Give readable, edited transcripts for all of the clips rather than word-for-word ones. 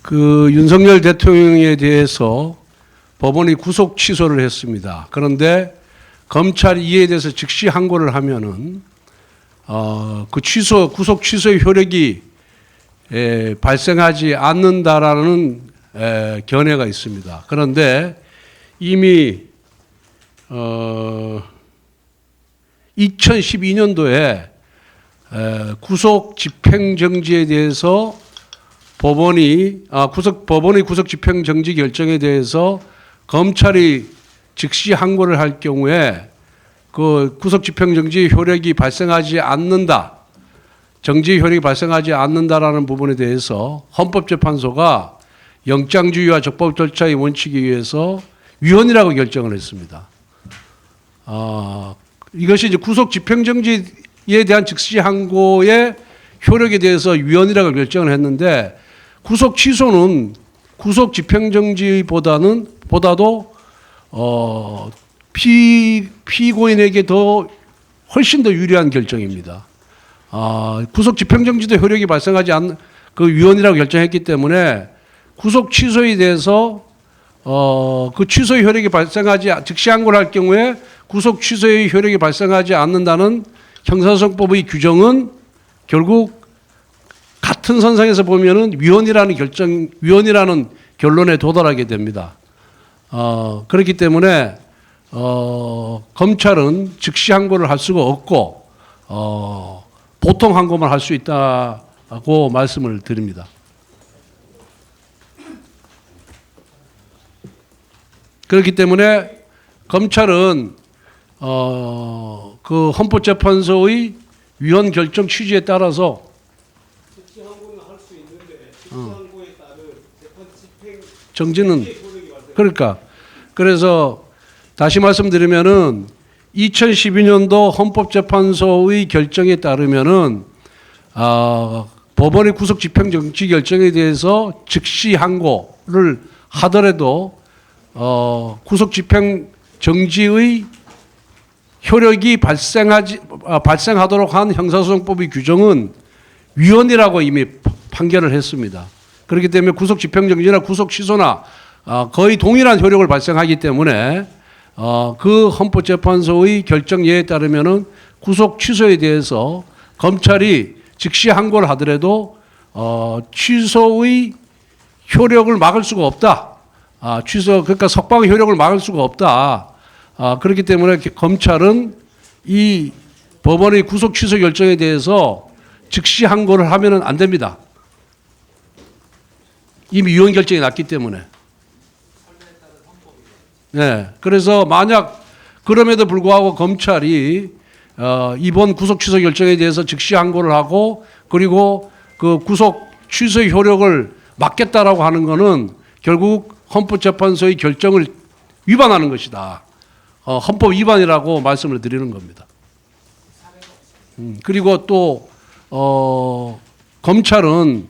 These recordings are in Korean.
그 윤석열 대통령에 대해서 법원이 구속 취소를 했습니다. 그런데 검찰이 이에 대해서 즉시 항고를 하면은 그 구속 취소의 효력이 발생하지 않는다라는 견해가 있습니다. 그런데 이미 2012년도에 구속 집행정지에 대해서 법원의 구속 집행정지 결정에 대해서 검찰이 즉시 항고를 할 경우에 그 구속 집행정지 효력이 발생하지 않는다, 정지 효력이 발생하지 않는다라는 부분에 대해서 헌법재판소가 영장주의와 적법 절차의 원칙에 의해서 위헌이라고 결정을 했습니다. 이것이 이제 구속 집행정지에 대한 즉시 항고의 효력에 대해서 위헌이라고 결정을 했는데, 구속 취소는 구속 집행정지보다도 피고인에게 훨씬 더 유리한 결정입니다. 구속 집행정지도 효력이 발생하지 않는 그 위헌이라고 결정했기 때문에 구속 취소에 대해서 그 취소의 효력이 즉시 항고를 할 경우에 구속 취소의 효력이 발생하지 않는다는 형사소송법의 규정은 결국 같은 선상에서 보면은 위헌이라는 결론에 도달하게 됩니다. 그렇기 때문에 검찰은 즉시 항고를 할 수가 없고 보통 항고만 할 수 있다고 말씀을 드립니다. 그렇기 때문에 검찰은 그 헌법재판소의 위헌 결정 취지에 따라서 즉시 항고는 할 수 있는데 즉시 항고에 따른 재판 집행 정지는 그래서 다시 말씀드리면은 2012년도 헌법재판소의 결정에 따르면은 법원의 구속 집행 정지 결정에 대해서 즉시 항고를 하더라도 구속 집행 정지의 효력이 발생하도록 한 형사소송법의 규정은 위헌이라고 이미 판결을 했습니다. 그렇기 때문에 구속 집행정지나 구속 취소나 거의 동일한 효력을 발생하기 때문에 그 헌법재판소의 결정예에 따르면은 구속 취소에 대해서 검찰이 즉시 항고를 하더라도 취소의 효력을 막을 수가 없다. 그러니까 석방의 효력을 막을 수가 없다. 그렇기 때문에 검찰은 이 법원의 구속 취소 결정에 대해서 즉시 항고를 하면은 안 됩니다. 이미 위헌 결정이 났기 때문에. 네. 그래서 만약 그럼에도 불구하고 검찰이 이번 구속 취소 결정에 대해서 즉시 항고를 하고 그리고 그 구속 취소의 효력을 막겠다라고 하는 것은 결국 헌법재판소의 결정을 위반하는 것이다. 헌법 위반이라고 말씀을 드리는 겁니다. 그리고 또 검찰은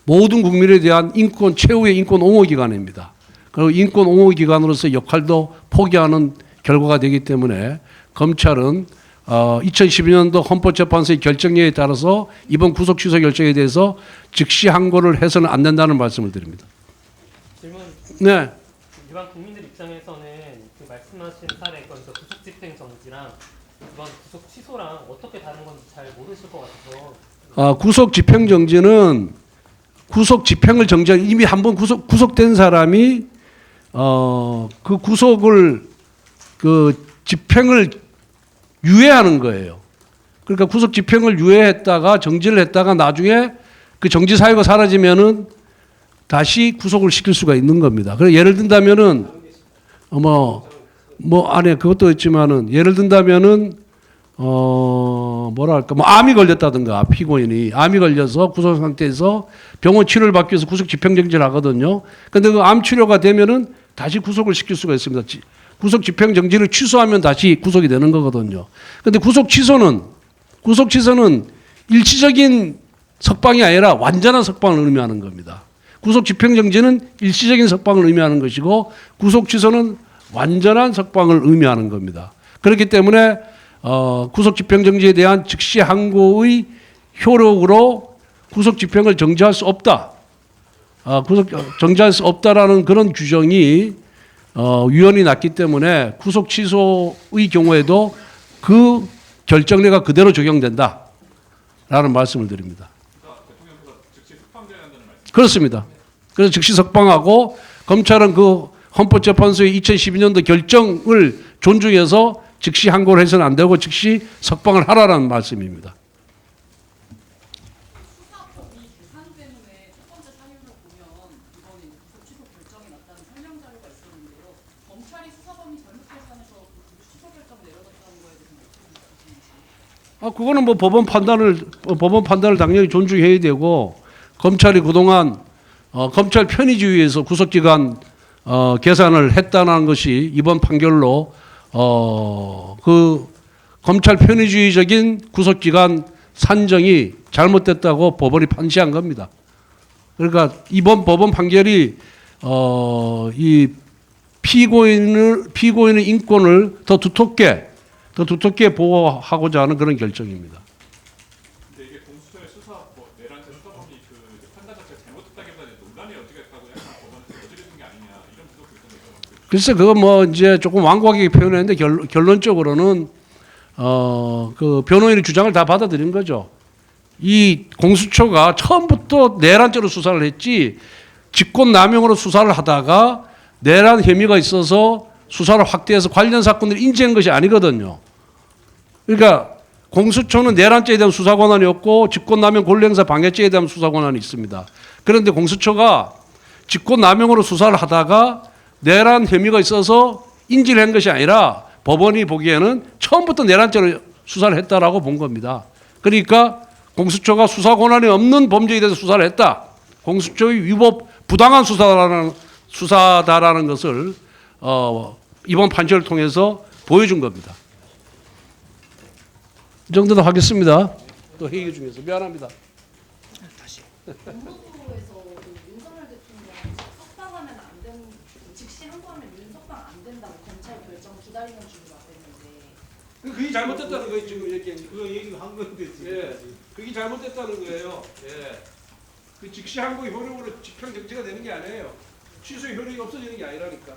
모든 국민에 대한 최후의 인권 옹호 기관입니다. 그리고 인권 옹호 기관으로서 역할도 포기하는 결과가 되기 때문에 검찰은 2012년도 헌법재판소의 결정에 따라서 이번 구속 취소 결정에 대해서 즉시 항고를 해서는 안 된다는 말씀을 드립니다. 질문. 네. 일반 국민들 입장에서는 그 말씀하신 사례건에서 구속 집행 정지랑 이번 구속 취소랑 어떻게 다른 건지 잘 모르실 것 같아서. 구속 집행 정지는 구속 집행을 정지한 이미 한번 구속된 사람이 그 구속을 집행을 유예하는 거예요. 그러니까 구속 집행을 유예했다가 정지를 했다가 나중에 그 정지 사유가 사라지면은 다시 구속을 시킬 수가 있는 겁니다. 그래서 예를 든다면은 안에 그것도 있지만은 예를 든다면은 암이 걸렸다든가 피고인이 암이 걸려서 구속 상태에서 병원 치료를 받기 위해서 구속 집행정지를 하거든요. 그런데 그 암 치료가 되면은 다시 구속을 시킬 수가 있습니다. 구속 집행정지를 취소하면 다시 구속이 되는 거거든요. 그런데 구속 취소는 일시적인 석방이 아니라 완전한 석방을 의미하는 겁니다. 구속 집행정지는 일시적인 석방을 의미하는 것이고 구속 취소는 완전한 석방을 의미하는 겁니다. 그렇기 때문에 구속 집행정지에 대한 즉시 항고의 효력으로 구속 집행을 정지할 수 없다. 구속 정지할 수 없다라는 그런 규정이 위헌이 났기 때문에 구속 취소의 경우에도 그 결정례가 그대로 적용된다라는 말씀을 드립니다. 대통령께서 즉시 석방돼야 한다는 말씀. 그렇습니다. 그래서 즉시 석방하고 검찰은 그 헌법재판소의 2012년도 결정을 존중해서 즉시 항고를 해서는 안 되고 즉시 석방을 하라는 말씀입니다. 수사법이 계산 때문에 첫 번째 사유를 보면 이번에 구속 취소 결정이 났다는 설명 자료가 있었는데요. 검찰이 수사범위 잘못 계산해서 구속 취소 결정 내려졌다는 거에 대해서 어떻게 생각하시나요? 그거는 뭐 법원 판단을 당연히 존중해야 되고 검찰이 그동안 검찰 편의주의에서 구속기간 계산을 했다는 것이 이번 판결로 그 검찰 편의주의적인 구속기간 산정이 잘못됐다고 법원이 판시한 겁니다. 그러니까 이번 법원 판결이 이 피고인의 인권을 더 두텁게 보호하고자 하는 그런 결정입니다. 근데 이게 공수처의 수사 내란죄 수사범위 그 판단 자체가 잘못됐다기보다는 논란이 어떻게 했다고 약간 법원에서 저지르는 게 아니냐 이런 분석도 있던데요. 글쎄 그거 뭐 이제 조금 완곡하게 표현했는데 결론적으로는 그 변호인의 주장을 다 받아들인 거죠. 이 공수처가 처음부터 내란죄로 수사를 했지 직권남용으로 수사를 하다가 내란 혐의가 있어서 수사를 확대해서 관련 사건을 인지한 것이 아니거든요. 그러니까 공수처는 내란죄에 대한 수사 권한이 없고 직권남용 권리행사 방해죄에 대한 수사 권한이 있습니다. 그런데 공수처가 직권남용으로 수사를 하다가 내란 혐의가 있어서 인지를 한 것이 아니라 법원이 보기에는 처음부터 내란죄로 수사를 했다라고 본 겁니다. 그러니까 공수처가 수사 권한이 없는 범죄에 대해서 수사를 했다. 공수처의 위법 부당한 수사다라는 것을 이번 판결을 통해서 보여준 겁니다. 이 정도도 하겠습니다. 또 회의 중에서 미안합니다. 법무부에서 윤석열 대통령 석방하면 안 된, 즉시 항고하면 윤석방 안 된다고 검찰 결정 기다리는 중으로 왔는데 그게 잘못됐다는 거예요 지금 얘기한. 그거 얘기한 건데 지금. 예, 그게 잘못됐다는 거예요. 예, 그 즉시 항고의 효력으로 집행 정지가 되는 게 아니에요. 취소의 효력이 없어지는 게 아니라니까.